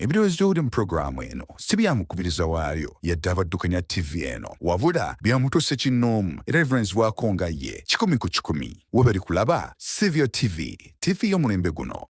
Ebirowoozo by'oli mu pulogulaamu eno si byamukubiriza waayo yadde abaddukanya TV eno wabula byamutuse kinnoomu era ebivunaanyizibwako nga ye 100 ku 100. We bali kulaba Saviour TV, TV y'omulembe guno.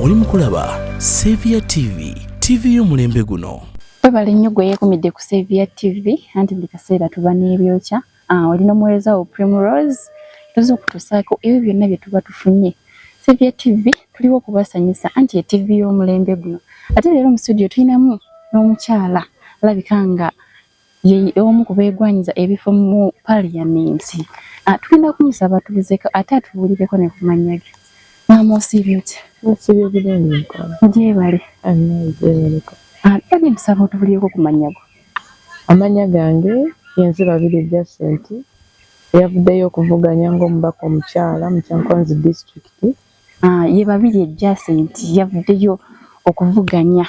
Oli mu kulaba Saviour TV, TV y'omulembe guno. Webale nnyo gwe yeekumidde ku Saviour TV anti buli kaseera tuba n'ebyokya. Olina omuweereza wo Primrose tuzo okutusaako ebyo byonna bye tuba tufunye. Saviour TV tuliwo okubasanyusa anti ye TV y'omulembe guno. Ate leero mu studio tulinamu n'omukyala alabika nga ye omu ku beegwanyiza ebifo mu Parliament. Tugenda kumusaba tubuzeko ate atubuulireko ne ku mannya ge. Namusibye otya? Nasibye bulungi nkola. Gyebale. Gyebale. Tugenda kusaba otubuulireko ku mannya go. Amanya gange yenze Babirye Jacent yavuddeyo okuvuganya ng'omubaka omukyala mu Kyankwanzi District. Ye Babirye Jacent yavuddeyo okuvuganya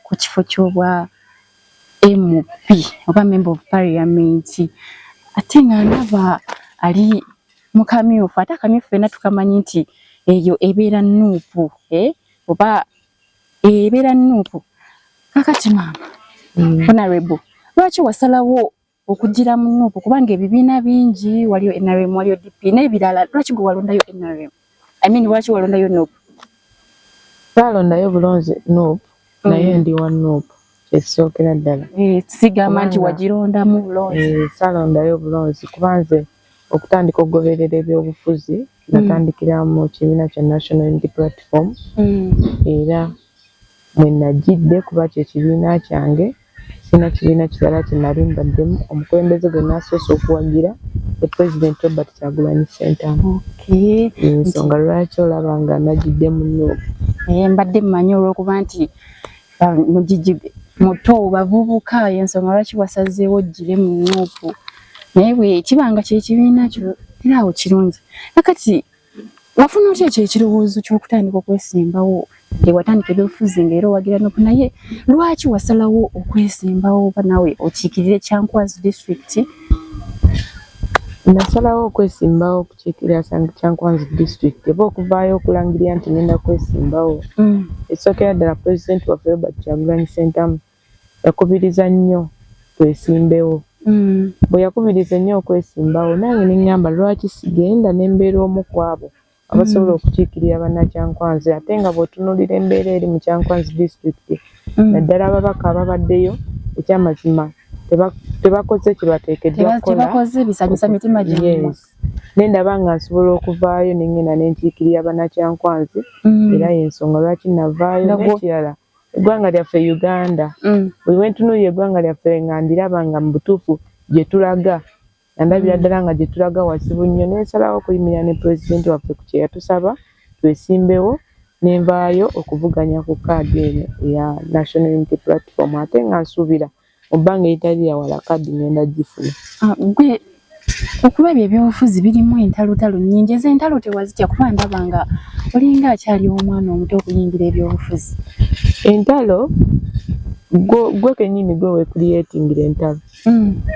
ku kifo ky'obwa MP oba Member of Parliament. Ate nga ndaba ali mu kamyufu, ate akamyufu fenna tukamanyi nti eyo ebeera Nuupu, oba ebeera Nuupu. Kakati maama, Honorable, lwaki wasalawo okugira mu Nuupu kubanga ebibiina bingi waliyo NRM waliyo DP n'ebirala, lwaki gwe walondayo NRM? Lwaki walondayo Nuupu? Baalondayo bulonzi Nuupu naye ndi wa Nuupu kyekisookera ddala. Sigamba nti wagirondamu bulonzi. Saalondayo bulonzi kuba nze okutandika okugoberera ebyobufuzi natandikira mu kibiina kya National Unity Platform era mwe najjidde kuba kye kibiina kyange. Sina kibiina kirala kye nali mbaddemu. Omukulembeze gwe naasoose okuwagira ye President Robert Kyagulanyi Ssentamu. Ensonga lwaki olaba nga najjidde mu Nuupu. Mbadde mmanyi olw'okuba nti mugigi muto bavubuka y'ensonga lwaki wasazeewo ojjire mu Nuupu. Naye bwe kibanga kye kibiina kyo era awo kirungi. Nakati wafuna otya ekyo ekirowoozo ky'okutandika okwesimbawo nti watandika ebyobufuzi ng'era owagira Nuupu, naye lwaki wasalawo okwesimbawo oba nawe okiikirire Kyankwanzi District? Nasalawo okwesimbawo okukiikirira Kyankwanzi District oba okuvaayo okulangirira nti ngenda kwesimbawo. Ekisookera ddala Pulezidenti waffe Robert Kyagulanyi Ssentamu yakubiriza nnyo twesimbewo. Bwe yakubiriza nnyo okwesimbawo nange ne ngamba lwaki sigenda ne mbeera omu ku abo abasobola okukiikirira bannakyankwanzi, ate nga bw'otunuulira embeera eri mu Kyankwanzi District naddala ababaka ababaddeyo ekyamazima tebakoze kye bateekeddwa kukola. Tebakoze bisanyusa mitima gyammwe. Ne ndaba nga nsobola okuvaayo ne ngenda ne nkiikirira bannakyankwanzi era y'ensonga lwaki navaayo. N'ekirala eggwanga lyaffe Uganda, buli we ntunuulira eggwanga lyaffe nga ndiraba nga mu butuufu gye tulaga, ndabira ddala nga gye tulaga wasibu nnyo, n'ensalawo okuyimirira ne Pulezidenti waffe ku kye yatusaba twesimbewo, ne nvaayo okuvuganya ku kaadi eno eya National Unity Platform, ate nga nsuubira mu bbanga eritali lyawala kaadi ngenda gifuna. Gwe okuba ebyobufuzi birimu entalutalo nnyingi, ezo entalo tewazitya kuba ndaba nga olinga akyali omwana omuto okuyingira ebyobufuzi. Entalo gwe kennyini gwe weekuriyetingira entalo.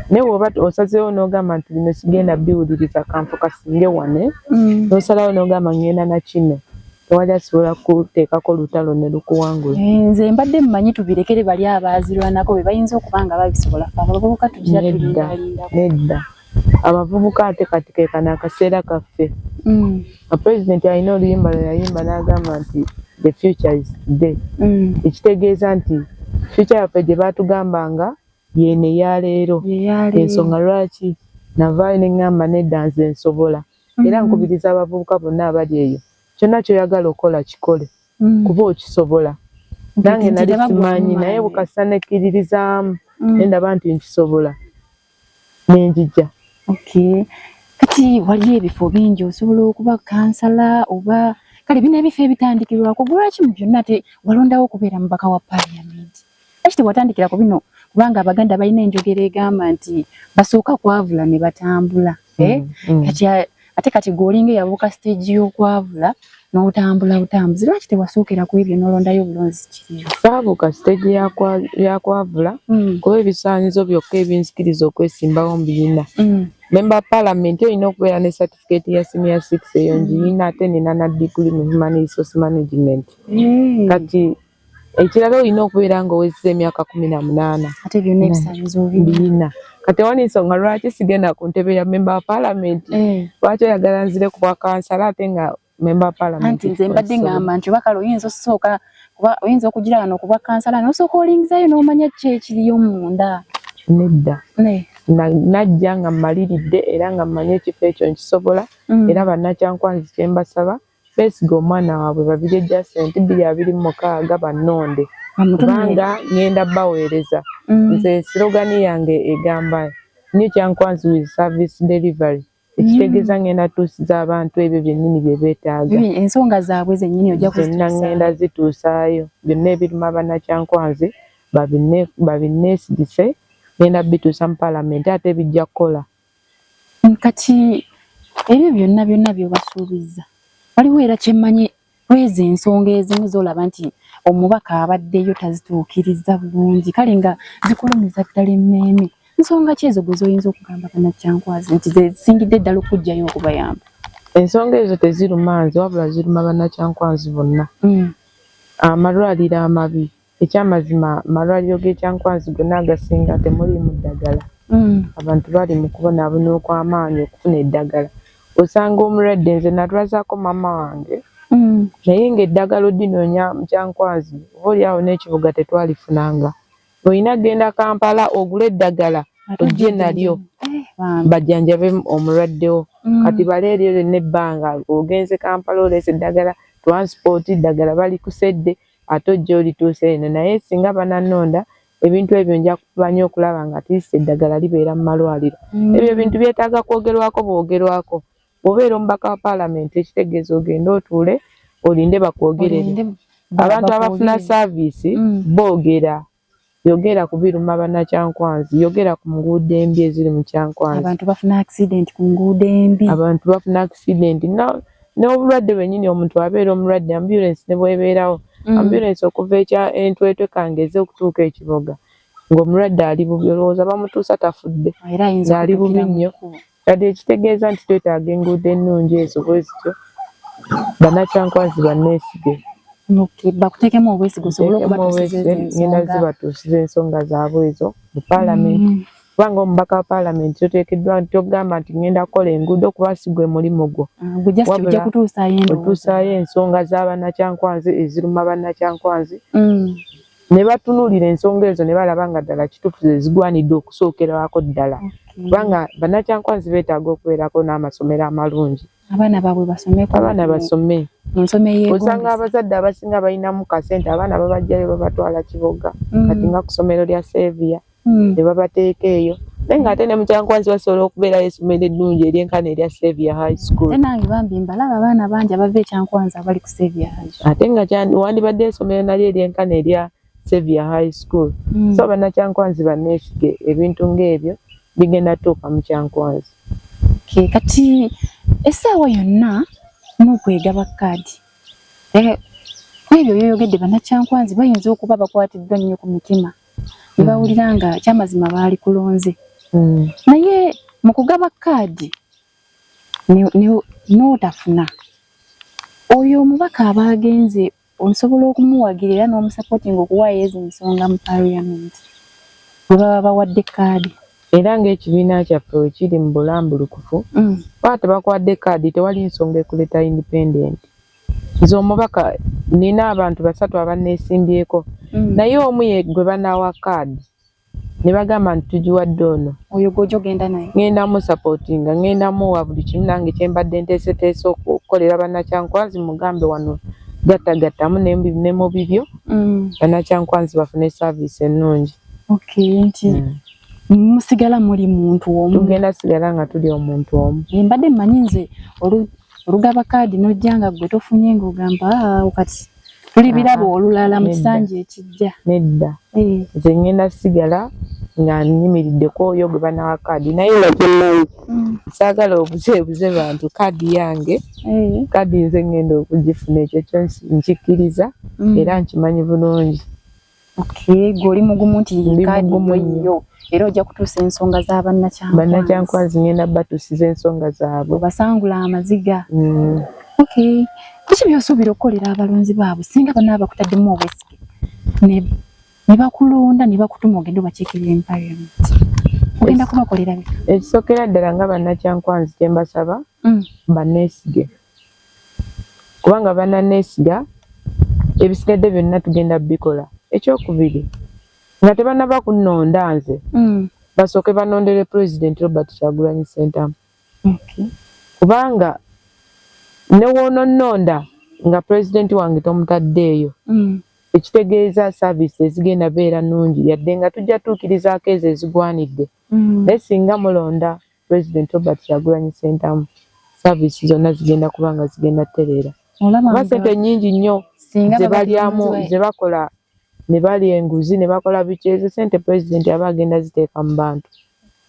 Naye bw'oba osazeewo n'ogamba nti bino sigenda biwuliriza kanfu kasinge wane, n'osalawo n'ogamba ngenda na kino, tewali asobola kuteekako olutalo ne lukuwangula. Nze mbadde mmanyi tubirekere bali abaazirwanako be bayinza okuba nga babisobola. Abavubuka tugira tulindalinda. Nedda. Abavubuka ate kati ke kano akaseera kaffe. Pulezidenti alina oluyimba lwe yayimba n'agamba nti the future is today. Ekitegeeza nti future yaffe gye baatugambanga yeene ya leero. Ensonga lwaki navaayo ne ngamba nedda nze nsobola. Era nkubiriza abavubuka bonna abali eyo. Kyonna ky'oyagala okola kikole kuba okisobola. Nange nali simanyi naye bukasa nekkiririzaamu ne ndaba nti nkisobola ne njija. Kati wali ebifo bingi osobola okuba kansala oba kale bino ebifo ebitandikirwako, lwaki mu byonna ate walondawo okubeera mubaka wa Parliament? Lwaki tewatandikira ku bino kubanga Abaganda balina enjogera egamba nti basooka kwavula ne batambula. Kati ate kati golinga yabuka stage y'okwavula n'otambula butambuzi lwaki tewasuukira ku ebyo n'olondayo bulonzi kiriyo saabuka stage yakwavula kuba ebisaanyizo byokka ebinsikiriza okwesimbawo mbiyina member parliament olina okubeera ne certificate ya senior 6 eyo njiyina ate nina na degree mu human resource management kati ekirala olina okubeera ng'owezza emyaka 18 ate byonna ebisaanyizo mbiyina kati wani nsonga lwaki sigenda ku ntebe ya member parliament lwaki oyagala nzire ku bwakansala ate nga member parliament anti nze mbadde ngamba nti bakala oyinza osooka kuba oyinza okugira wano ku bwakansala n'osooka olingizayo n'omanya ki ekiriyo munda nedda najja nga mmaliridde era nga mmanye ekifo ekyo nkisobola era bannakyankwanzi kye mbasaba beesiga omwana waabwe babiri Jacent 226 bannonde kubanga ngenda baweereza nze slogani yange egamba New Kyankwanzi with service delivery ekitegeeza ngenda tuusiza abantu ebyo byennyini bye beetaaga ensonga zaabwe zennyini ojja kuzituusa ngenda zituusaayo byonna ebiruma bannakyankwanzi babinneesigise ngenda bituusa mu paalamenti ate bijja kukola kati ebyo byonna by'obasuubiza waliwo era kyemmanyi lwezi ensonga ezimu z'olaba nti omubaka abaddeyo tazituukiriza bulungi kale nga zikulumiza ddala emmeeme nsonga ki ezo gwe z'oyinza okugamba bannakyankwanzi nti zisingidde ddala okujjayo okubayamba ensonga ezo teziruma nze wabula ziruma bannakyankwanzi bonna amalwaliro amabi ekyamazima amalwaliro g'ekyankwanzi gonna agasinga temuliimu ddagala abantu bali mu kubonaabona okw'amaanyi okufuna eddagala osanga omulwadde nze natwazaako mama wange naye ng'eddagala oddinoonya mu Kyankwanzi oba oliawo n'ekibuga tetwalifunanga olina genda Kampala ogule eddagala ojje nalyo bajjanjabe omulwaddewo kati baleeryo lyonna ebbanga ogenze Kampala oleese eddagala transport eddagala balikusedde ate ojja olituuse eno naye singa banannonda ebintu ebyo nja kubanya okulaba nga tiisi eddagala libeera mu malwaliro ebyo ebintu byetaaga kwogerwako bwogerwako bw'obeera omubaka wa paalamenti ekitegeeza ogenda otuule olinde bakwogerere abantu abafuna saaviisi boogera yogera ku biruma bannakyankwanzi yogera ku nguudo embi eziri mu Kyankwanzi abantu bafuna accident ku nguudo embi abantu bafuna accident n'obulwadde bwennyini omuntu abeera omulwadde ambulance ne bwebeerawo ambulance okuva entwetwe kangeze okutuuka ekiboga ng'omulwadde ali bubi olowooza bamutuusa tafudde ng'ali bubi nnyo kati ekitegeeza nti twetaaga enguudo ennungi ezo bwe zityo bannakyankwanzi banneesige bakuteekemu obwesigo ngenda zibatuusiza ensonga zaabwe ezo mu paalamenti kubanga omubaka wa paalamenti toteekeddwa togamba nti ngenda kukola enguudo kuba si gwe mulimu gwo ojja kutuusaayo ensonga z'abannakyankwanzi eziruma bannakyankwanzi ne batunuulira ensonga ezo ne balaba nga ddala kituufu ze zigwanidde okusookerwako ddala kubanga bannakyankwanzi beetaaga okubeerako n'amasomero amalungi abaana baabwe basome osanga abazadde abasinga balinamu kasente abaana babajjayo babatwala Kiboga kati nga ku ssomero lya Seviya ne babateeka eyo naye ng'ate ne mu Kyankwanzi basobola okubeerayo essomero eddungi eryenkana erya Seviya High School nange bambi mbalaba abaana bangi abava eKyankwanzi abali ku Seviya High School ate nga wandibadde essomero nalyo eryenkana erya Seviya High School so bannakyankwanzi banneesige ebintu ng'ebyo bigenda tuuka mu Kyankwanzi kati essaawa yonna n'okwegaba kaadi ebyo byoyogedde bannakyankwanzi bayinza okuba bakwatiddwa nnyo ku mitima ne bawulira nga kyamazima baali kulonze naye mu kugaba kaadi n'otafuna oyo omubaka aba agenze osobola okumuwagira era n'omusapootinga okuwaayo ezo ensonga mu paalamenti bwe baba bawadde kaadi era ng'ekibiina kyaffe we kiri mu bulambulukufu baba tebakwadde kaadi tewali nsonga ekuleeta independent nze omubaka nina abantu 3 abanneesimbyeko naye omu ye gwe banaawa kaadi ne bagamba nti tugiwadde ono oyo gw'ojogenda naye ngenda musapootinga ngenda muwa buli kimu nange kyembadde nteeseteese okukolera bannakyankwanzi mugambe wano gattagattamu ne mu bibyo bannakyankwanzi bafune saaviisi ennungi nti musigala muli muntu omu tugenda sigala nga tuli omuntu omu mbadde mmanyi nze olugaba kaadi n'ojja nga gwe tofunye ng'ogamba kati tuli birabo olulala mu kisanja ekijja nedda nze ngenda sigala nga nyimiriddeko oyo gwe banawa kaadi naye nga kyennayi saagala obuzeebuze bantu kaadi yange kaadi nze ngenda okugifuna ekyo kyo nkikkiriza era nkimanyi bulungi. Goli mugumu nti kaadi yo era ojja kutuusa ensonga za bannakyankwanzi ngenda batuusiza ensonga zaabwe basangula amaziga. Kiki by'osuubira okukolera abalonzi baabwe singa banaaba bakutaddemu obwesige ne bakulonda ne bakutuma ogenda obakiikirira mu Parliament ogenda kubakolera biki? Ekisookera ddala nga bannakyankwanzi kye mbasaba banneesige kubanga bananneesiga ebisigadde byonna tugenda bikola. Ekyokubiri nga tebannaba kunnonda nze basooke banondere President Robert Kyagulanyi Ssentamu kubanga ne woononnonda nga President wange tomutaddeeyo ekitegeeza service ezigenda beera nnungi yadde nga tujja tuukirizaako ezo ezigwanidde naye singa mulonda President Robert Kyagulanyi Ssentamu service zonna zigenda kuba nga zigenda ttereera kuba ssente nnyingi nnyo ze balyamu ze bakola ne balya enguzi ne bakola biki ezo ssente President aba agenda ziteeka mu bantu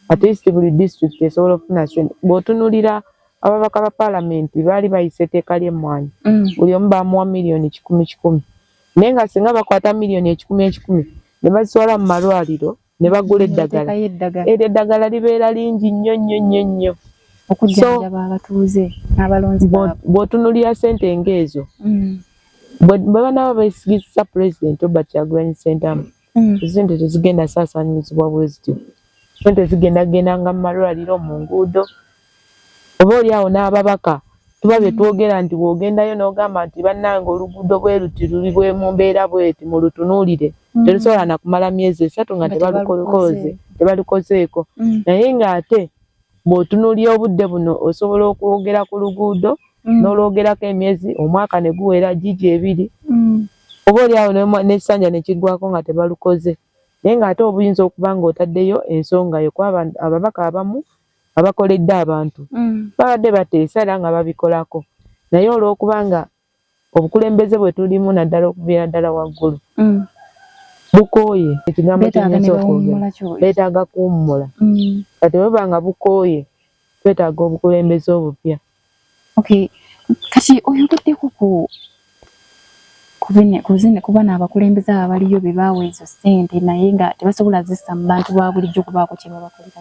at least buli district esobola okufuna ssente. Bw'otunuulira ababaka ba Paalamenti baali bayisa etteeka ly'emmwanyi buli omu bamuwa miliyoni 10,000 naye nga singa bakwata miliyoni 10,000 ne bazitwala mu malwaliro ne bagula eddagala eryo eddagala libeera lingi nnyo nnyo nnyo nnyo okujjanjaba abatuuze n'abalonzi baabwe. Bw'otunuulira ssente ng'ezo bwe banaaba beesigisa President Robert Kyagulanyi Ssentamu ssente tezigenda saasaanyizibwa bwe zityo ssente zigendanga mu malwaliro mu nguudo oba oli awo n'ababaka tuba bye twogera nti bw'ogendayo n'ogamba nti bannange oluguudo bwe luti luli bwe mu mbeera bweti mu lutunuulire terusobola na kumala myezi 3 nga tebalukozeeko naye ng'ate bw'otunuulira obudde buno osobola okwogera ku luguudo n'olwogerako emyezi omwaka ne guwera gigi 2 oba oli awo n'essanja ne kiggwako nga tebalukoze naye ng'ate obuyinza okuba ng'otaddeyo ensonga yo kuba ababaka abamu abakoledde abantu babadde bateesa era nga babikolako naye olw'okuba nga obukulembeze bwe tulimu naddala okuviira ddala waggulu bukooye ekigambo ky'ensi okwogera beetaaga kuwummula kati bweba nga bukooye twetaaga obukulembeze obupya. Kati oyogeddeko ku bano abakulembeze abaliyo be baawa ezo ssente naye nga tebasobola zissa mu bantu ba bulijjo kubaako kye babakolera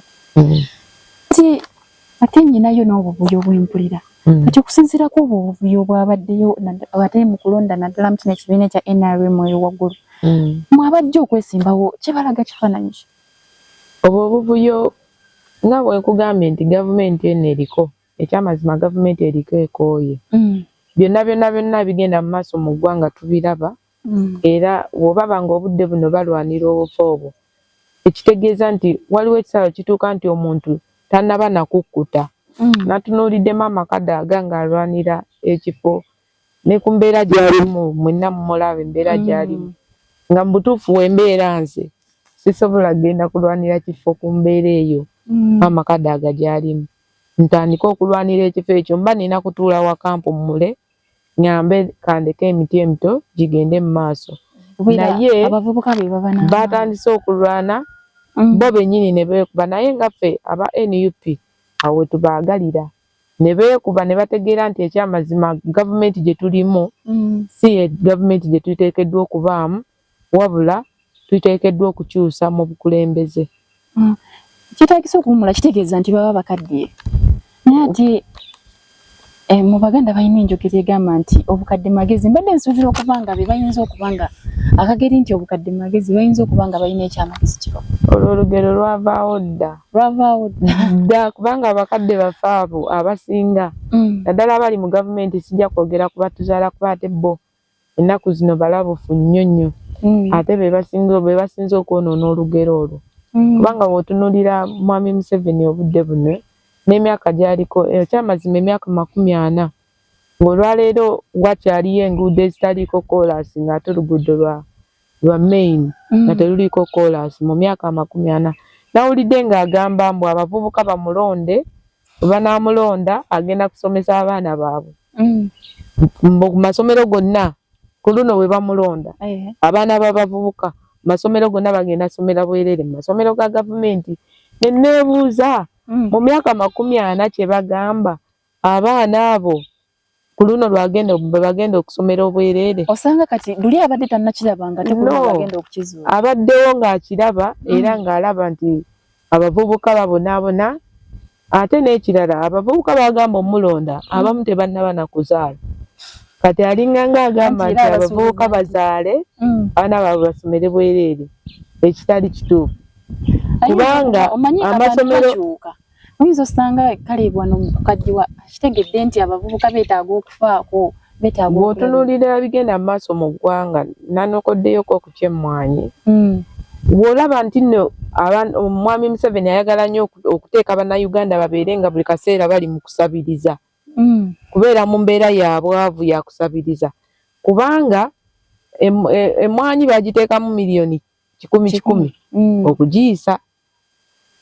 ate nyinayo n'obuvuyo bw'empulira kati okusinziirako obwo obuvuyo bwabaddeyo ate mu kulonda naddala mu kino ekibiina ekya NRM eyo waggulu mwabajja okwesimbawo kye balaga kifaananyi ki? Obwo obuvuyo nga bwe nkugambye nti gavumenti eno eriko ekyamazima gavumenti eriko ekooye byonna bigenda mu maaso mu ggwanga tubiraba era bw'obaba ng'obudde buno balwanira obufa obwo ekitegeeza nti waliwo ekisalo kituuka nti omuntu tannaba nakukkuta natunuuliddemu amakadaaga ng'alwanira ekifo ne ku mbeera gy'alimu mwenna mumulaba embeera gy'alimu nga mu butuufu w'embeera nze sisobola genda kulwanira kifo ku mbeera eyo amakadaaga gy'alimu ntandika okulwanira ekifo ekyo mba nina kutuula waka mpummule ngambe kandeka emiti emito gigende mu maaso naye batandise okulwana bo bennyini ne beekuba naye nga ffe aba NUP awo tubaagalira ne beekuba ne bategeera nti ekyamazima gavumenti gye tulimu si gavumenti gye tuteekeddwa okubaamu wabula tuteekeddwa okukyusa mu bukulembeze. Kitaagisa okuwummula kitegeeza nti baba bakaddiye naye ate mu Baganda balina enjogera egamba nti obukadde magezi mbadde nsuubira okuba nga be bayinza okuba nga akageri nti obukadde magezi bayinza okuba nga balina ekyamagezi kiba olwo olugero lwavaawo dda kubanga abakadde baffe abo abasinga naddala abali mu gavumenti sijja kwogera kubatuzaala kuba ate bo ennaku zino balabufu nnyo nnyo ate be basinze okwonoona olugero olwo kubanga bw'otunuulira mwami Museveni obudde buno n'emyaka gy'aliko ekyamazima emyaka 40 ng'olwaleero wakyaliyo enguudo ezitaliiko koolaasi ng'ate oluguudo lwa main nga teruliiko koolaasi mu myaka 40 nawulidde ng'agamba mbu abavubuka bamulonde banaamulonda agenda kusomesa abaana baabwe mu masomero gonna ku luno we bamulonda abaana b'abavubuka masomero gonna bagenda somera bwerere masomero ga gavumenti nenebuuza mu myaka 40 kye bagamba abaana abo kuluno bagenda okusomera obwerere osanga kati luli abadde tannakirabanga bagenda okukizuula abaddewo ng'akiraba era ng'alaba nti abavubuka babonaabona ate n'ekirala abavubuka bagamba omulonda abamu tebannaba na kuzaala kati alinga ng'agamba nti abavubuka bazaale abaana baabwe basomere bwereere ekitali kituufu kubanga amasomero oyinza osanga kale wano mukaddiwa kitegedde nti abavubuka beetaaga okufaako bw'otunuulira bigenda mu maaso mu ggwanga nanokoddeyoko okukyemmwanyi bw'olaba nti nno omwami Museveni ayagala nnyo okuteeka bannayuganda babeere nga buli kaseera bali mu kusabiriza kubeera mu mbeera ya bwavu ya kusabiriza kubanga emmwanyi bagiteekamu miliyoni 10 okugiyisa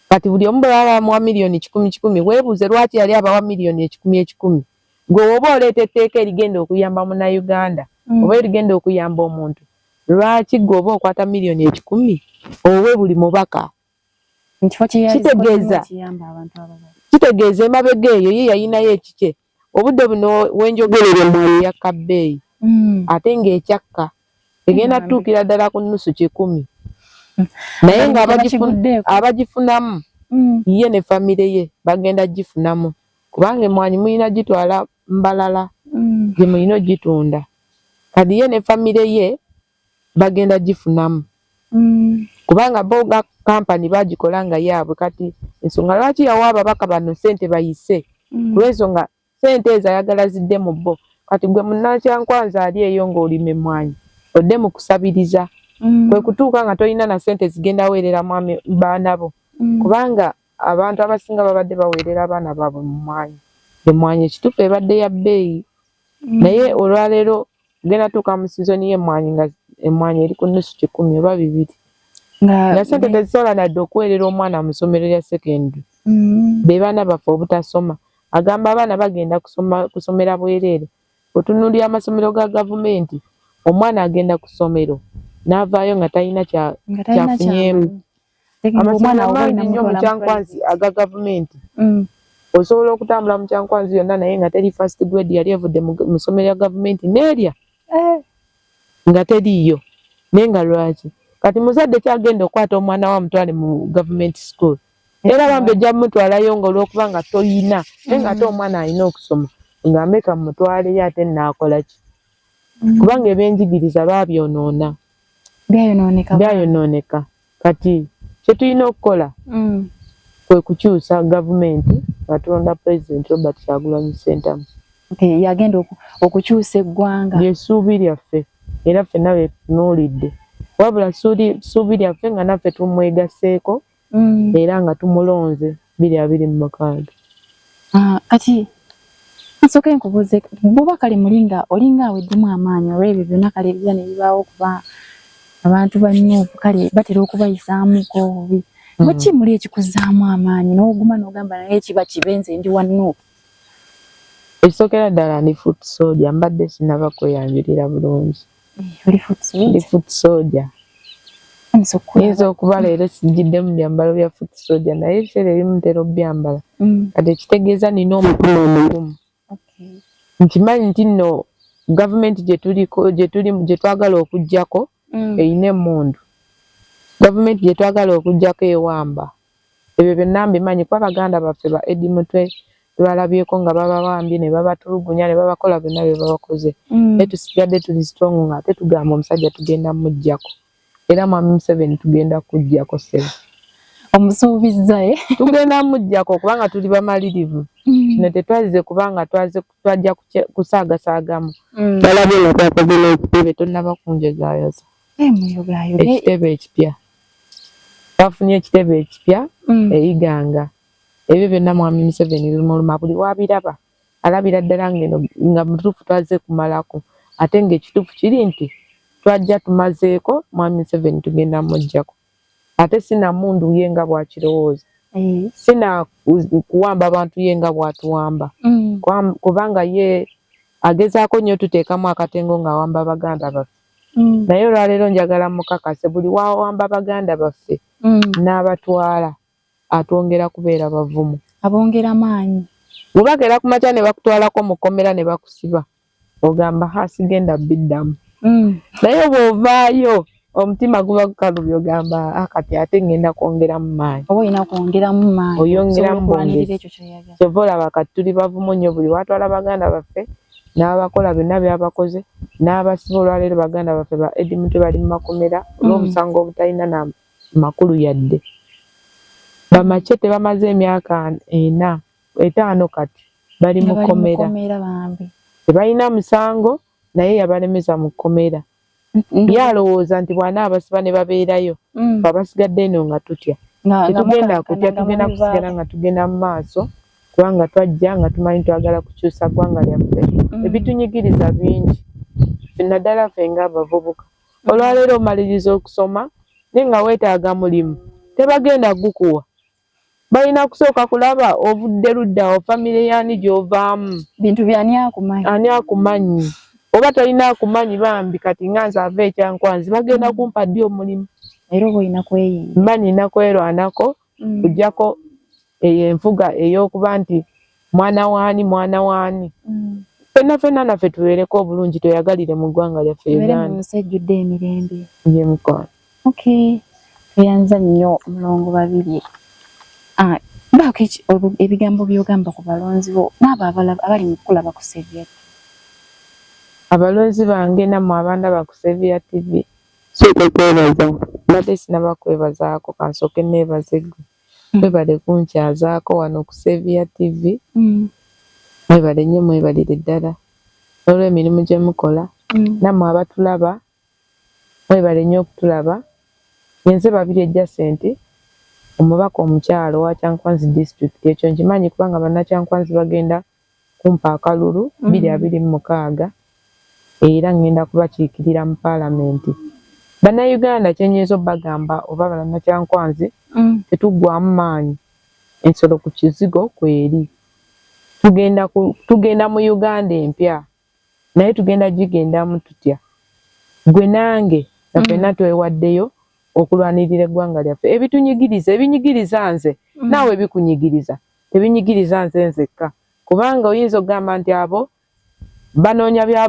kati buli omu bw'alaba mu miliyoni 10 weebuuze lwaki yali abawa miliyoni 10 gwe oba oleeta etteeka erigenda okuyamba munnayuganda oba erigenda okuyamba omuntu lwaki gwe oba okwata miliyoni 10 owe buli mubaka kitegeeza emabega eyo ye yayinayo ekike obudde buno wenjogerera emmwanyi ya kabbeeyi ate ng'ekyakka egenda tutuukira ddala ku nnusu 10 naye ng'abagifunamu ye ne famire ye bagenda gifunamu kubanga emmwanyi muyina gitwala mbalala gye muyina ogitunda kati ye ne famire ye bagenda gifunamu kubanga boga kampani bagikola nga yaabwe kati ensonga lwaki yawa ababaka bano ssente bayise kulw'ensonga ssente ezo ayagala zidde mu bo kati gwe munnakyankwanza ali eyo ng'olima emmwanyi odde mu kusabiriza kwe kutuuka nga tolina na ssente zigenda weerera baana bo kubanga abantu abasinga babadde baweerera abaana baabwe mu mmwanyi emmwanyi ekituufu ebadde ya bbeeyi naye olwaleero genda tuuka mu sizoni y'emmwanyi nga emmwanyi eri ku nnusu 10 oba 2 nga ssente tezisobola nadde okuweerera omwana mu ssomero lya sekendule be baana baffe obutasoma agamba abaana bagenda kusomera bwereere otunuulira amasomero ga gavumenti omwana agenda ku ssomero n'avaayo nga talina kyafunyeemu amasomero mangi nnyo mu Kyankwanzi aga gavumenti osobola okutambula mu Kyankwanzi yonna naye nga teri first grade yali evudde mu ssomero lya gavumenti n'erya nga teriiyo naye nga lwaki kati muzadde kyagenda okwata omwana wa mutwale mu gavumenti school era bambi ojja mutwalayo ng'olwokuba nga toyina naye nga ate omwana alina okusoma ngambe kamutwaleyo ate naakola ki kubanga ebyenjigiriza baabyonoona byayonooneka kati kye tulina okukola kwe kukyusa gavumenti Katonda President Robert Kyagulanyi Ssentamu yagenda okukyusa eggwanga ly'essuubi lyaffe era ffenna be tunuulidde wabula ssuubi lyaffe nga naffe tumwegaseeko era nga tumulonze 2026 kati nsooke nkubuuze bw'oba kale olinga aweddemu amaanyi olw'ebyo byonna kale ebijja ne bibaawo okuba abantu bannuuvu kale batera okubayisaamuko obubi bweki muli ekikuzaamu amaanyi n'oguma n'ogamba naye kiba kibenze ndi wannuuvu ekisookera ddala ndi foot soldier mbadde sinaba kweyanjulira bulungi ndi foot soldier nyinza okuba leero sijjiddemu byambalo bya foot soldier naye ebiseera ebimu ntera obyambala kati ekitegeeza nina omutima omugumu nkimanyi nti nno gavumenti gye twagala okuggyako eyina emmundu gavumenti gye twagala okuggyako ewamba ebyo byonna mbimanyi kuba baganda baffe ba Eddie Mutwe twalabyeko nga babawambye ne babatulugunya ne babakola byonna bye babakoze naye tusigadde tuli strong nga ate tugamba omusajja tugenda muggyako era mwami Museveni tugenda kuggyako ssebo omusuubizza tugenda muggyako kubanga tuli bamalirivu kino tetwazize kubanga twajja kusaagasaagamu balabye nga twakogera ekitebe tonnaba kunjegaayoza ekitebe ekipya bafunye ekitebe ekipya eyiganga ebyo byonna mwami Museveni bimuluma buli wabiraba alabira ddala nga mutuufu twaze kumalako ate ng'ekituufu kiri nti twajja tumazeeko mwami Museveni tugenda muggyako ate sina mundu ye nga bw'akirowooza sina kuwamba abantu ye nga bw'atuwamba kubanga ye agezaako nnyo tuteekamu akatengo ng'awamba baganda baffe naye olwaleero njagala mukakase buli wawamba baganda baffe n'abatwala atwongera kubeera bavumu abongera maanyi bwebagera ku makya ne bakutwalako mukomera ne bakusiba ogamba hasigenda biddamu naye bw'ovaayo omutima guba gukalubye ogamba akati ate ngenda kwongeramu maanyi oba olina kwongeramu maanyi oyongeramu bwongezi kyova olaba kati tuli bavumu nnyo buli watwala baganda baffe n'abakola byonna byabakoze n'abasiba olwaleero baganda baffe ba edimu tebali mu makomera olw'obusango obutalina na makulu yadde bamacye tebamaze emyaka 5 kati bali mu komera tebalina musango naye yabalemeza mu komera yalowooza nti bwana abasiba ne babeerayo abasigadde eno nga tutya tetugenda kutya tugenda kusigala nga tugenda mu maaso kubanga twajja nga tumanyi twagala kukyusa ggwanga lyaffe ebitunyigiriza bingi naddala ffe ng'abavubuka olwaleero omaliriza okusoma naye nga weetaaga mulimu tebagenda gukuwa balina kusooka kulaba ovudde ludda famire yaani gy'ovaamu bintu byani akumanyi ani akumanyi oba talina akumanyi bambi kati nga nze ava ekyankwanzi bagenda kumpa ddi omulimu era oba olina kweyinza mba nina kwerwanako kujjako enfuga ey'okuba nti mwana waani ffenna naffe tubeereko obulungi tweyagalire mu ggwanga lyaffe Uganda mu nsi ejjudde emirembe ye mukwano tweyanza nnyo mulongo babiri baako ebigambo by'ogamba ku balonzi bo n'abo abali mu kulaba ku Sevia TV abalonzi bange nammwe abaana ba ku Sevia TV sooka kwebaza mbadde sinabakwebazaako kansooke neebaze ggwe mwebale kunkyazaako wano ku Sevia TV mwebale nnyo mwebalire ddala olw'emirimu gye mukola nammwe abatulaba mwebale nnyo okutulaba nze Babirye Jacent omubaka omukyalo wa Kyankwanzi district ekyo nkimanyi kubanga bannakyankwanzi bagenda kumpa akalulu 2026 era ngenda kubakiikirira mu paalamenti bannayuganda kyenyiza obbagamba oba bannakyankwanzi tetuggwamu maanyi ensolo ku kizigo kweri tugenda mu Uganda empya naye tugenda gigendamu tutya gwe nange nafenna twewaddeyo okulwanirira eggwanga lyaffe ebitunyigiriza ebinyigiriza nze naawe bikunyigiriza tebinyigiriza nze nzekka kubanga oyinza okugamba nti abo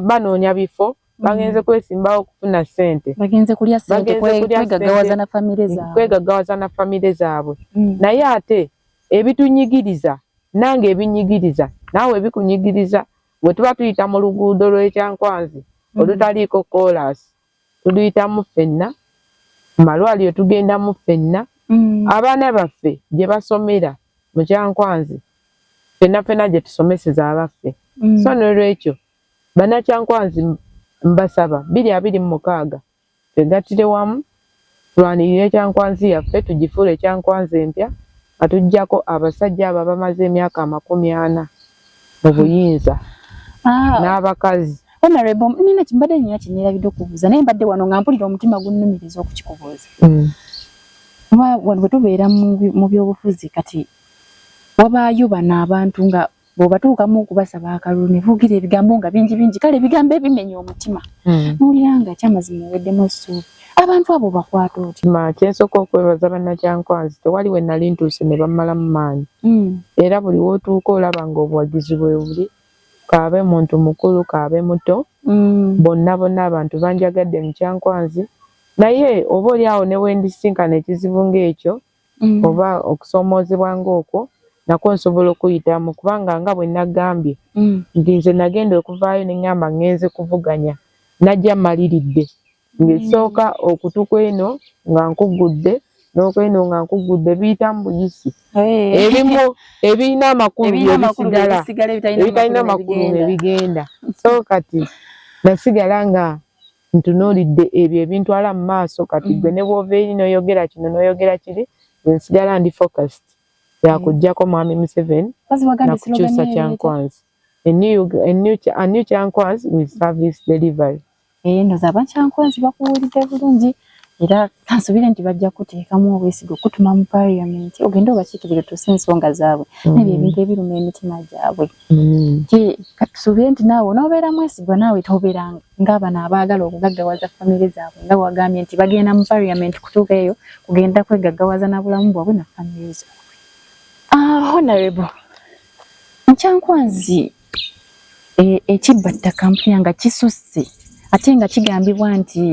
banoonya bifo bagenze kwesimbawo okufuna ssente bagenze kulya ssente kwegaggawaza na famire zaabwe naye ate ebitunyigiriza nange ebinyigiriza naawe bikunyigiriza bwe tuba tuyita mu luguudo lw'Ekyankwanzi olutaliiko koolasi tuluyitamu ffenna malwaliro tugendamu ffenna abaana baffe gye basomera mu Kyankwanzi ffenna gye tusomeseza abaffe so n'olwekyo bannakyankwanzi mbasaba 2026 twegattire wamu tulwanirire Ekyankwanzi yaffe tugifuule Ekyankwanzi empya nga tuggyako abasajja abo bamaze emyaka 40 mu buyinza n'abakazi Honorable nina kimbadde nnyo kinirabidde okubuuza naye mbadde wano nga mpulira omutima gunnumiriza okukikubuuza bwe tubeera mu byobufuzi kati wabaayo bano abantu nga bw'obatuukamu okubasaba akalulu ne buugira ebigambo nga bingi kale ebigambo ebimenya omutima n'owulira nga kyamazima oweddemu essuubi abantu abo bakwata oti kyensooka okwebaza bannakyankwanzi tewali we nali ntuuse ne bammalamu maanyi era buli wootuuka olaba nga obuwagizi bwe buli kaabe muntu mukulu kaabe muto bonna abantu banjagadde mu Kyankwanzi naye oba oli awo ne wendisinkana ekizibu ng'ekyo oba okusoomoozebwa ng'okwo nakwo nsobola okuyitamu kubanga nga bwe nagambye nti nze nagenda okuvaayo ne ŋŋamba ngenze kuvuganya najja mmaliridde ngesooka okutuka eno nga nkugudde n'okweno nga nkugudde biyitamu buyisi ebimu ebirina amakulu byebisigala ebitalina makulu nebigenda so kati nasigala nga ntunuulidde ebyo ebintwala mu maaso kati gwe ne bw'ova eri n'oyogera kino n'oyogera kiri nsigala ndi focused yakuggyako Mwami Museveni nakukyusa Kyankwanzi a new Kyankwanzi with service delivery ndoza abakyankwanzi bakuwulidde bulungi era kansubire nti bajja kuteekamu obwesigo kutuma mu parliament ogenda obakiikirire tusi ensonga zaabwe nebyo ebintu ebiruma emitima gyabwe katusubire nti naawe n'obeera mwesigwa naawe tobeera ng'abana abaagala okugaggawaza famire zaabwe nga wagambye nti bagenda mu parliament kutuuka eyo kugenda kwegaggawaza na bulamu bwabwe na famire zaabwe. Honorable Nkyankwanzi ekibbattaka mpulira nga kisusse ate nga kigambibwa nti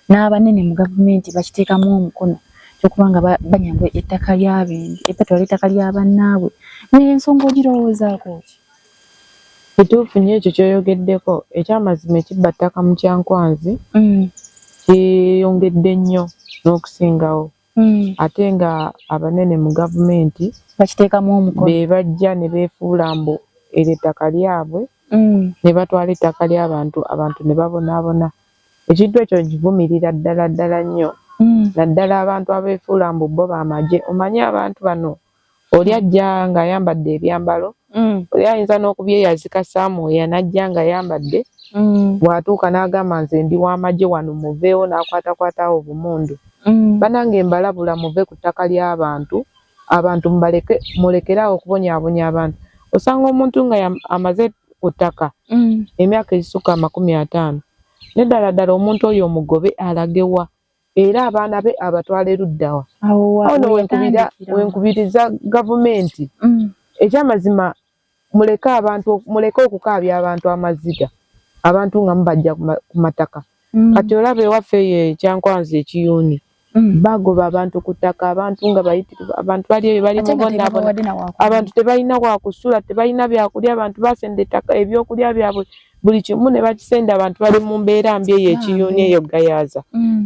n'abanene mu gavumenti bakiteekamu omukono kyokubanga banyagwa ettaka ly'abende epatwala ettaka ly'abannaabwe n'ensonga ogirowoozaako ki? Kituufu nnyo ekyo kyoyogeddeko ekyamazima ekibbattaka mu Kyankwanzi kyeyongedde nnyo n'okusingawo ate nga abanene mu gavumenti bakiteekamu omukono be bajja ne beefuula mbu eryo ettaka lyabwe ne batwala ettaka ly'abantu abantu ne babonaabona. Ekintu ekyo nkivumirira ddala nnyo naddala abantu abeefuula mbu bo b'amagye. Omanyi abantu bano oli ajja ng'ayambadde ebyambalo oli ayinza n'okubyeyazika Samuel n'ajja ng'ayambadde bw'atuuka n'agamba nze ndi w'amagye wano muveewo n'akwatakwatawo obumundu. Banange mbalabula muve ku ttaka ly'abantu abantu mulekerawo okubonyaabonya abantu. Osanga omuntu nga amaze ku ttaka emyaka egisukka 50 neddala ddala omuntu oyo omugobe alagewa era abaana be abatwala eruddawa. Ono wenkubiriza gavumenti ekyamazima muleke okukaabya abantu amaziga abantu nga mubajja ku mataka. Kati olaba ewaffe eyo Kyankwanzi ekiyuuni bagoba abantu ku ttaka abantu nga bayitirivu abantu bali eyo bali mu bonaabona abantu tebalina wakusula tebalina byakulya abantu basenda ettaka ebyokulya byabwe buli kimu ne bakisenda abantu bali mu mbeera mbi eyo ekiyuuni eyo Gayaza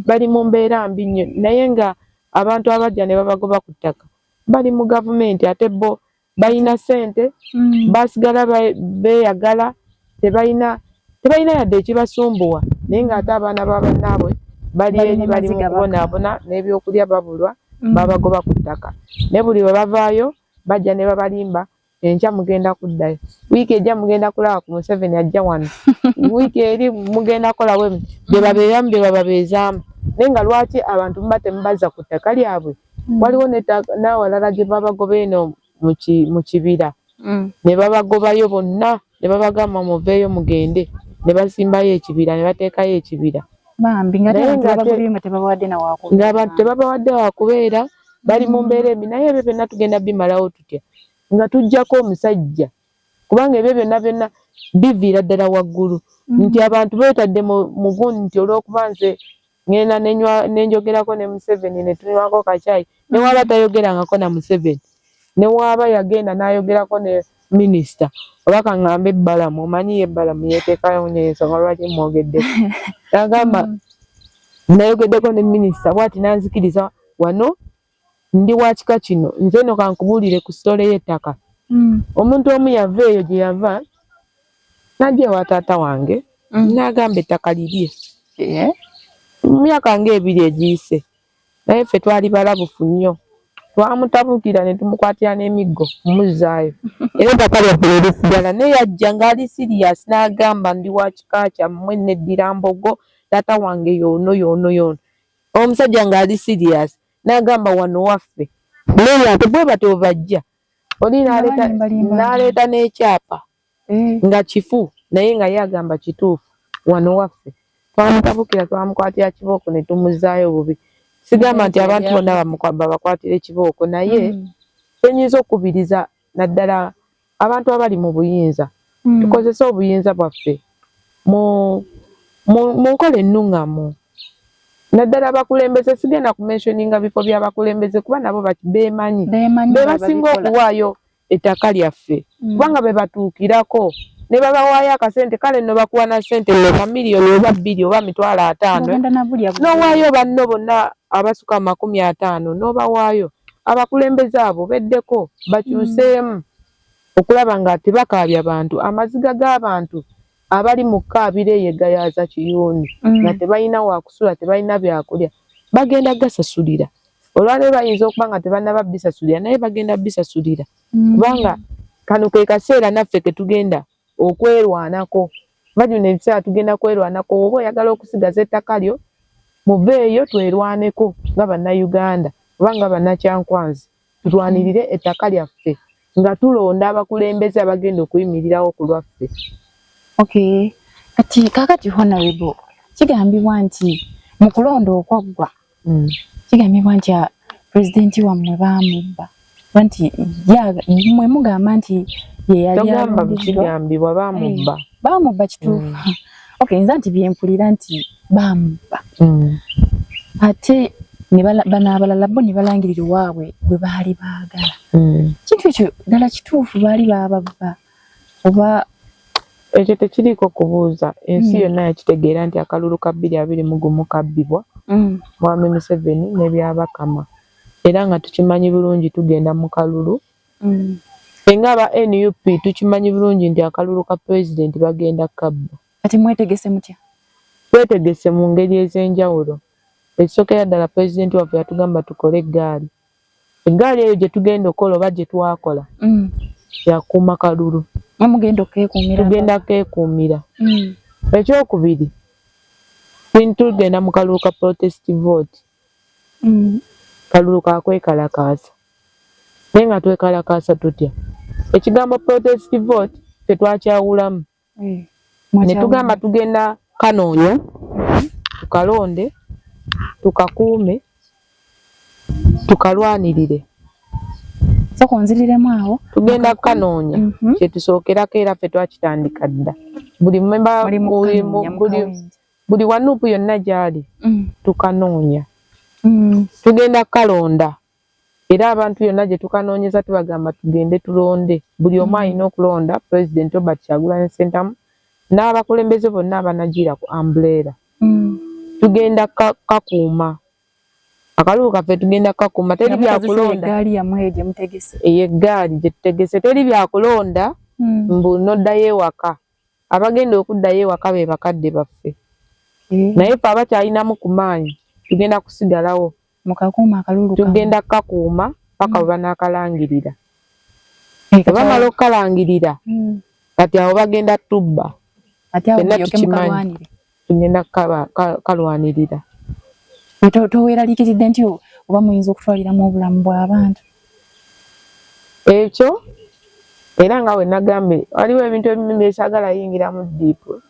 bali mu mbeera mbi nnyo naye nga abantu abajja ne babagoba ku ttaka bali mu gavumenti ate bo balina ssente basigala beeyagala tebalina yadde ekibasumbuwa naye ng'ate abaana b'abannaabwe bali eri bali mu kubonaabona n'ebyokulya babulwa babagoba ku ttaka ne buli we bavaayo bajja ne babalimba enkya mugenda kuddayo wiiki ejja mugenda kulaba ku Museveni ajja wano wiiki eri mugenda kolawe bye babeeramu bye bababeezaamu naye nga lwaki abantu muba temubaza ku ttaka lyabwe waliwo n'awalala gye babagoba eno mu kibira ne babagobayo bonna ne babagamba muveeyo mugende ne basimbayo ekibira ne bateekayo ekibira ng'abantu tebabawadde wakubeera bali mu mbeera embi naye ebyo byonna tugenda bimalawo tutya nga tujjako omusajja kubanga ebyo byonna biviira ddala waggulu nti abantu beetadde mu gundi nti olw'okuba nze ngenda nenjogerako ne Museveni ne tunywako kacaayi ne waaba tayogerangako na Museveni ne waaba yagenda n'ayogerako ne minisita oba kaŋŋambe Ebbalamu omanyi Ebbalamu yeeteekayo n'ensonga lwaki mwogeddeko n'agamba nayogeddeko ne minisita bw'ati nanzikiriza wano ndi wa kika kino nze no kankubuulire ku sitole y'ettaka omuntu omu yava eyo gye yava n'ajja ewa taata wange n'agamba ettaka lirye mu myaka ng'ebiri egiyise naye ffe twali balabufu nnyo twamutabuukira ne tumukwatira n'emiggo mumuzzaayo era ettaka lyaffe ne lisigala naye yajja ng'ali siriyasi n'agamba ndi wa kika kyammwe neddira mbogo taata wange yoono omusajja ng'ali siriyasi n'agamba wano waffe naye ate bwe batyo bajja oli n'aleeta n'ekyapa nga kifu naye nga ye agamba kituufu wano waffe twamutabukira twamukwatira kibooko ne tumuzzaayo bubi. Sigamba nti abantu bonna babakwatira ekibooko naye tenyinza okukubiriza naddala abantu abali mu buyinza tukozese obuyinza bwaffe mu nkola ennungamu naddala abakulembeze sigenda kumentioninga bifo by'abakulembeze kuba nabo beemanyi be basinga okuwaayo ettaka lyaffe kubanga be batuukirako ne babawaayo akasente kale nno bakuwa na ssente mmeka miliyoni oba 2 oba 5,000 n'owaayo banno bonna abasuka 50 n'obawaayo abakulembeze abo beddeko bakyuseemu okulaba nga tebakaabya bantu amaziga g'abantu abali mu kkaabiro eyo Gayaza Kiyuuni nga tebalina wakusula tebalina byakulya bagenda gasasulira olwaleero bayinza okuba nga tebannaba bisasulira naye bagenda bisasulira kubanga kano ke kaseera naffe ke tugenda okwerwanako bajuna ebiseera tugenda kwerwanako oba oyagala okusigaza ettaka lyo muveeyo twerwaneko nga bannayuganda oba nga bannakyankwanzi tulwanirire ettaka lyaffe nga tulonda abakulembeze abagenda okuyimirirawo ku lwaffe. Okay, kati kakati honorable kigambibwa nti mu kulonda okwaggwa kigambibwa nti pulezidenti wammwe baamubba nti mwe mugamba nti ye yali kigambibwa baamubba kituufu. Okay, nza nti byempulira nti baamubba ate bano abalala bo ne balangirira waabwe bwe baali baagala. Kintu ekyo ddala kituufu baali bababba oba ekyo tekiriiko kubuuza? Ensi yonna yakitegeera nti akalulu ka 2021 kabbibwa Mwami Museveni n'ebyabakama era nga tukimanyi bulungi tugenda mu kalulu. Nga aba NUP tukimanyi bulungi nti akalulu ka pulezidenti bagenda kabba. Kati mwetegese mutya? Twetegese mu ngeri ez'enjawulo. Ekisookera ddala pulezidenti waffe yatugamba tukole eggaali. Eggaali eyo gye tugenda okukola oba gye twakola yakuuma kalulu. Mugenda okekuumira? Tugenda keekuumira. Ekyokubiri tugenda mu kalulu ka protest vote. Kalulu ka kwekalakaasa. Naye nga twekalakaasa tutya? Ekigambo protest vote tetwakyawulamu. Ne tugamba tugenda kanoonya tukalonde tukakuume tukalwanirire. Soko nziriremu awo tugenda kanoonya kye tusookerako era ffe twakitandika dda. Buli memba buli wanuupu yonna gyali tukanoonya. Tugenda kalonda era abantu yonna gye tukanoonyeza tubagamba tugende tulonde. Buli omu alina okulonda Pulezidenti Robert Kyagulanyi Ssentamu n'abakulembeze bonna abanagira ku umbrella. Tugenda kakuuma akalulu kaffe tugenda kakuuma. Teri byakulonda eggaali yamwe gye mutegese. Eggaali gye tutegese teri byakulonda mbu noddayo ewaka. Abagenda okuddayo ewaka be bakadde baffe. Naye ffe abakyalinamu ku maanyi tugenda kusigalawo mukakuuma akalulu tugenda kakuuma paka bwe banaakalangirira. Bamala okukalangirira kati awo bagenda tubba. Fenna tukimanyi tugenda kalwanirira. Toweeraliikiridde nti oba muyinza okutwaliramu obulamu bw'abantu? Ekyo era nga we nagambye waliwo ebintu ebimu byesaagala yingiramu ddiipu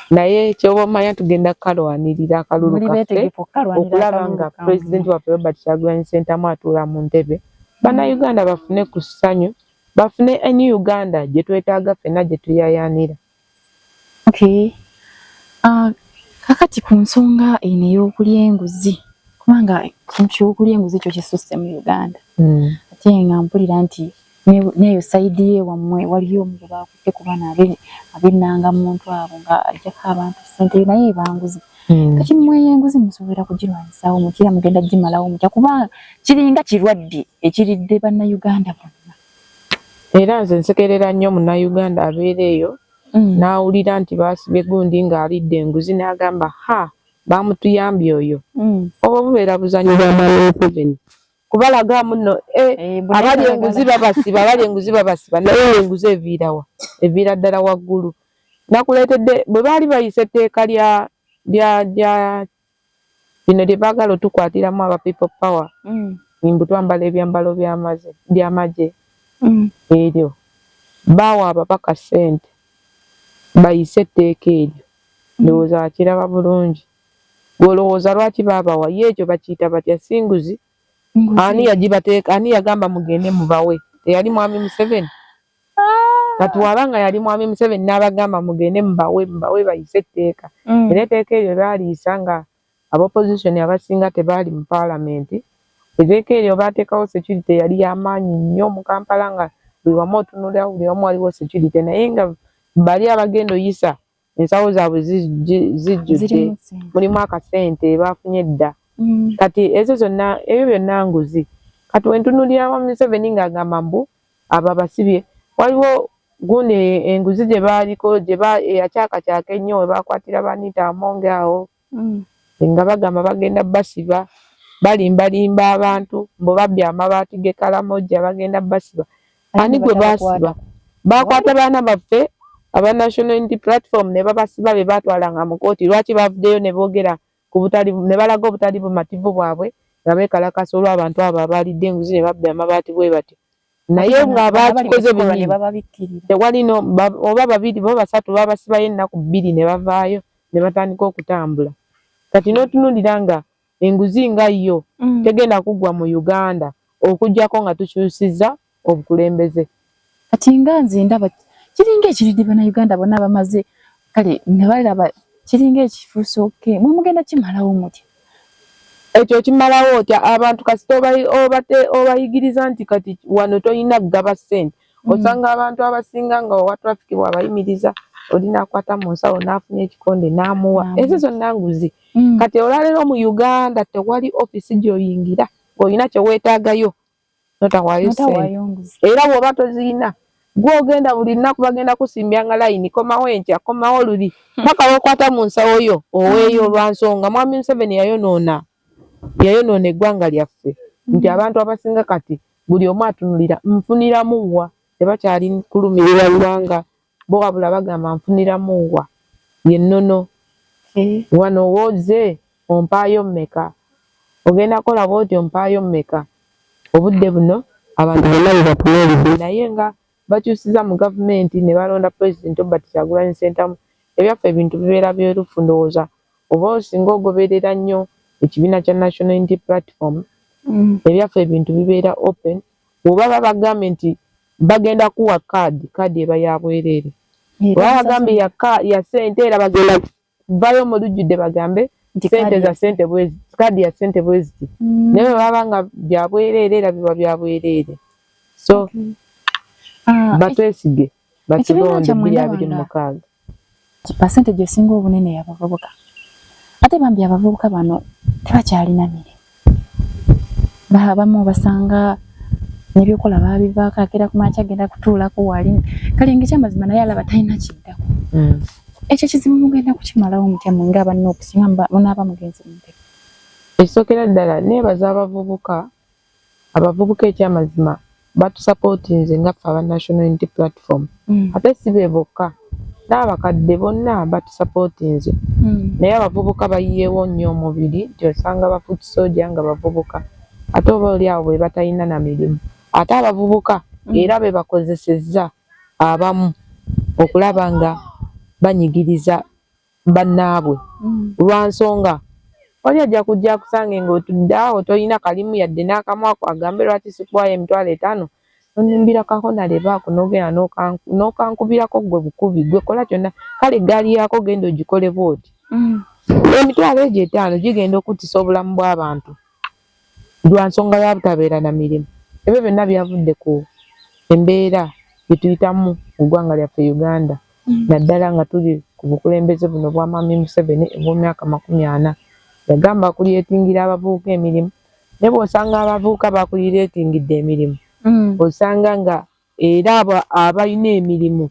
naye kyoba omanya tugenda kalwanirira akalulu kaffe okulaba nga Pulezidenti waffe Robert Kyagulanyi Ssentamu atuula mu ntebe. Bannayuganda bafune ku ssanyu bafune New Uganda gye twetaaga ffenna gye tuyayaanira. Okay. Kakati ku nsonga eno ey'okulya enguzi kubanga ekintu ky'okulya enguzi kyo kisusse mu Uganda. Ate nga mpulira nti neyo sayidi ye wammwe waliyo omu gwe baakutte ku baana ab'ennanga muntu abo nga ajjako abantu ssente naye banguzi. Kati mmwe enguzi musobola kugirwanyisaawo mukira mugenda gimalawo mutya kuba kiringa kirwadde ekiridde bannayuganda bonna. Era nze nsekerera nnyo munnayuganda abeera eyo n'awulira nti baasibye gundi ng'alidde enguzi n'agamba baamutuyambye oyo. Obwo bubeera buzanyo bwa Museveni kubalaga muno abali enguzi babasiba naye enguzi eviirawa eviira ddala waggulu. Nakuleetedde bwe baali bayisa etteeka lya bino lye baagala otukwatiramu aba people power mbu twambala ebyambalo by'amagye eryo baawa abapaka ssente bayise etteeka eryo. Ndowooza wakiraba bulungi. Gw'olowooza lwaki baabawa ye ekyo bakiyita batya singuzi? Ani yagibateeka? Ani yagamba mugende mubawe? Teyali Mwami Museveni? Kati wabanga yali Mwami Museveni n'abagamba mugende mubawe bayise etteeka. Era etteeka eryo baaliisa nga ab'opposition abasinga tebaali mu paalamenti. Etteeka eryo baateekawo security yali y'amaanyi nnyo mu Kampala nga buli wamu otunulira buli wamu waliwo security naye nga bali abagenda oyisa ensawo zaabwe zijjudde mulimu akasente baafunye dda. Kati ezo zonna ebyo byonna nguzi. Kati wentunulira Mwami Museveni ng'agamba mbu abo basibye waliwo gundi enguzi gye baaliko eyakyakakyaka ennyo we baakwatira Banita Amonge awo nga bagamba bagenda basiba balimbalimba abantu mbu babbye amabaati g'Ekalamoja bagenda basiba. Ani gwe baasiba? Baakwata baana baffe aba National Unity Platform ne babasiba be baatwalanga mu kkooti. Lwaki bavuddeyo ne boogera ne balaga obutali bumativu bwabwe nga beekalakasa olw'abantu abo abalidde enguzi ne babba amabaati bwe batyo. Naye ng'abaakikoze bingi tewali oba babiri bo basatu babasibayo ennaku 2 ne bavaayo ne batandika okutambula. Kati n'otunuulira nga enguzi nga yo tegenda kuggwa mu Uganda okuggyako nga tukyusizza obukulembeze. Kati nga nze ndaba kiringa ekiridde Bannayuganda bonna bamaze kale ne balaba kiringa ekifuusa oke mugenda kimalawo mutya. Ekyo kimalawo otya abantu kasita obayigiriza nti kati wano toyina kugaba ssente. Osanga abantu abasinga nga owa traffic bw'abayimiriza olina akwata mu nsawo n'afunya ekikonde n'amuwa. Ezo zonna nguzi. Kati olwaleero mu Uganda tewali offisi gy'oyingira ng'olina kye weetaagayo notawaayo ssente. Era bw'oba tozirina gw'ogenda buli lunaku bagenda kusimbya layini komawo enkya komawo luli paka weekwata mu nsawo yo oweeyo olwa nsonga Mwami Museveni yayonoona eggwanga lyaffe nti abantu abasinga kati buli omu atunulira nfuniramu wa tebakyali kulumirira lwanga bo wabula bagamba nfuniramu wa yennono wano woze ompaayo mmeka ogenda kola bw'otyo ompaayo mmeka obudde buno abantu bonna bebatunuulidde naye nga bakyusiza mu gavumenti ne balonda Pulezidenti Robert Kyagulanyi Ssentamu ebyaffe ebintu bibeera byerufu ndowooza oba osinga ogoberera nnyo ekibiina kya National Unity Platform ebyaffe ebintu bibeera open oba babagambye nti bagenda kuwa kaadi eba ya bwereere oba bagambye ya ssente era bagenda kuvayo mu lujjudde bagambe ssente za ssente bwezi kaadi ya ssente bweziti naye baba nga bya bwereere era biba bya bwereere so batwesige bakilonde 2026 percentage esinga obunene y'abavubuka ate bambi abavubuka bano tebakyalina mirimu abamu basanga nebyokola babivaako akera ku makya agenda kutuulako wali kale ng'ekyamazima naye alaba talina kiddako ekyo kizibu mugenda kukimalawo mutya nga abalina okusinga munaaba mugenzi munteko ekisookera ddala neebaza abavubuka ekyamazima batusapootinze nga ffe aba National Unity Platform ate si be bokka n'abakadde bonna batusapootinze naye abavubuka bayiyeewo nnyo omubiri nti osanga bafuuti soja nga bavubuka ate oba oli awo bwe batalina na mirimu ate abavubuka era be bakozesezza abamu okulaba nga banyigiriza bannaabwe lwa nsonga oli ajja kujja akusange ng'otudde awo tolina kalimu yadde n'akamu ako agambe lwaki sikwayo $5,000 nonimbira kahonarebaako n'ogenda n'okankubirako gwe bukubi gwe kola kyonna kale eggaali yaako genda ogikole bw'oti $5,000 gigenda okutisa obulamu bw'abantu lwa nsonga ya butabeera na mirimu ebyo byonna byavudde ku embeera gye tuyitamu mu ggwanga lyaffe Uganda naddala nga tuli ku bukulembeze buno bwa Mwami Museveni obw'emyaka 40 yagamba kuliyetingira abavubuka emirimu ne bw'osanga abavubuka bakuliyetingidde emirimu osanga nga era abalina emirimu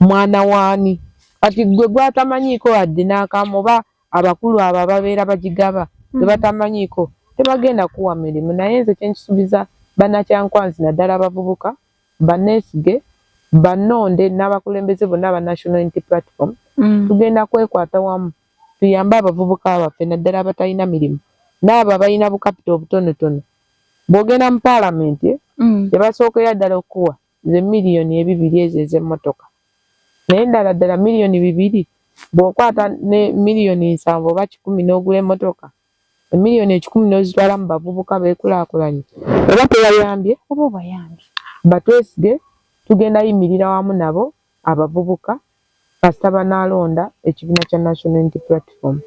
mwana waani kati gwe gwatamanyiiko wadde n'akamu oba abakulu abo ababeera bagigaba gwe batamanyiiko tebagenda kuwa mirimu naye nze kyenkisuubiza bannakyankwanzi naddala abavubuka banneesige bannonde n'abakulembeze bonna aba National Unity Platform tugenda kwekwata wamu tuyambe abavubuka baffe naddala abatalina mirimu n'abo abalina bukapita obutonotono bw'ogenda mu paalamenti tebasookera ddala okuwa ze miliyoni 2 ezo ez'emmotoka naye ddala $2 miliyoni bw'okwata ne miliyoni 7 oba 10 n'ogula emmotoka emiliyoni 10 n'ozitwala mu bavubuka beekulaakulanye oba tebayambye oba obayambye batwesige tugenda yimirira wamu nabo abavubuka kasita banaalonda ekibiina kya National Unity Platform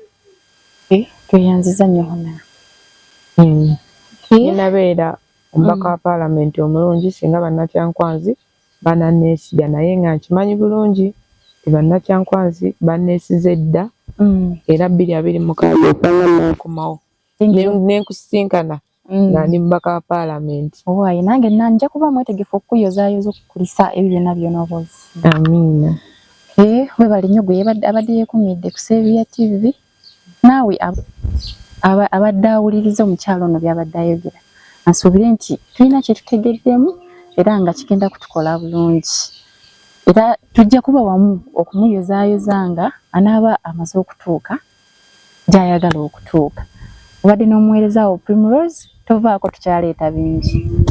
tweyanziza nnyo hona nabeera omubaka wa paalamenti omulungi singa bannakyankwanzi bananneesiga naye nga nkimanyi bulungi ti bannakyankwanzi banneesize dda era 2026 okanga nakomawo nenkusisinkana nga ndi mubaka wa paalamenti owaaye nange nanja kuba mwetegefu okukuyozaayoza okukulisa ebyo byonna by'onooba ozisiga amiina webale nnyo gwe abadde yeekumidde ku Saviour TV naawe abadde awuliriza omukyalo ono byabadde ayogera ansuubire nti tulina kye tutegeddemu era nga kigenda kutukola bulungi era tujja kuba wamu okumuyozaayoza nga anaaba amaze okutuuka gy'ayagala okutuuka. Obadde n'omuweerezaawo Primrose, tovaako tukyaleeta bingi.